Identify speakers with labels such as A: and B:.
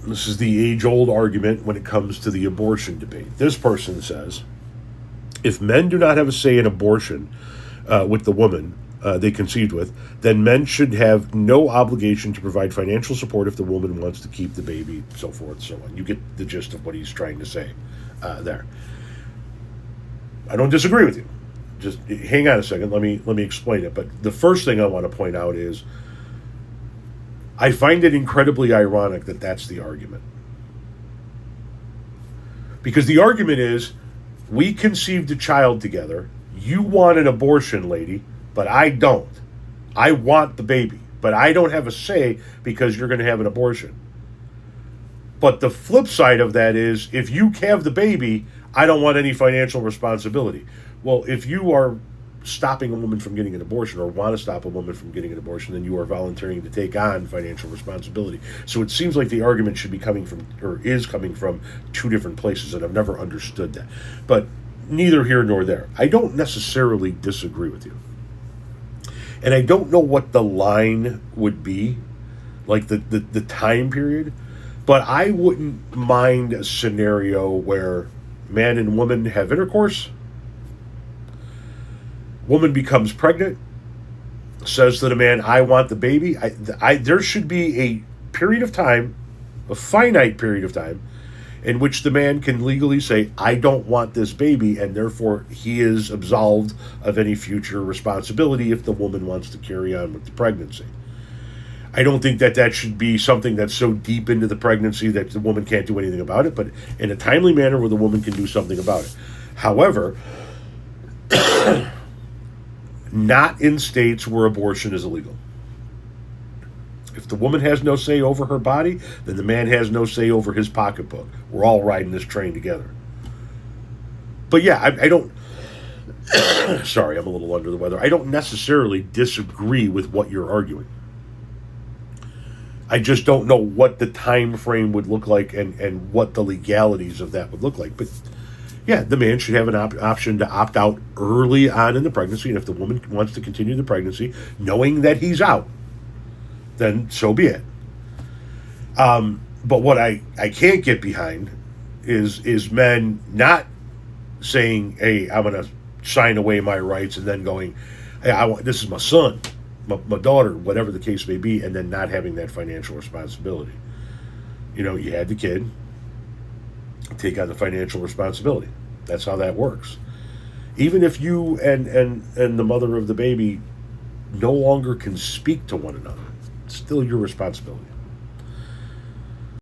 A: This is the age-old argument when it comes to the abortion debate. This person says, if men do not have a say in abortion with the woman they conceived with, then men should have no obligation to provide financial support if the woman wants to keep the baby, so forth, so on. You get the gist of what he's trying to say there. I don't disagree with you. Just hang on a second. Let me explain it. But the first thing I want to point out is I find it incredibly ironic that that's the argument. Because the argument is, we conceived a child together. You want an abortion, lady, but I don't. I want the baby, but I don't have a say because you're going to have an abortion. But the flip side of that is, if you have the baby, I don't want any financial responsibility. Well, if you are stopping a woman from getting an abortion or want to stop a woman from getting an abortion, then you are volunteering to take on financial responsibility. So it seems like the argument should be coming from, or is coming from, two different places, and I've never understood that. But neither here nor there. I don't necessarily disagree with you. And I don't know what the line would be, like the time period, but I wouldn't mind a scenario where man and woman have intercourse, woman becomes pregnant, says to the man, I want the baby. There should be a period of time, a finite period of time, in which the man can legally say, I don't want this baby, and therefore he is absolved of any future responsibility if the woman wants to carry on with the pregnancy. I don't think that should be something that's so deep into the pregnancy that the woman can't do anything about it, but in a timely manner where the woman can do something about it. However, not in states where abortion is illegal. If the woman has no say over her body, then the man has no say over his pocketbook. We're all riding this train together. But yeah, I don't... sorry, I'm a little under the weather. I don't necessarily disagree with what you're arguing. I just don't know what the time frame would look like and what the legalities of that would look like. But yeah, the man should have an option to opt out early on in the pregnancy. And if the woman wants to continue the pregnancy, knowing that he's out, then so be it. But what I can't get behind is men not saying, hey, I'm going to sign away my rights, and then going, hey, this is my son, my daughter, whatever the case may be, and then not having that financial responsibility. You know, you had the kid, take on the financial responsibility. That's how that works. Even if you and the mother of the baby no longer can speak to one another, it's still your responsibility.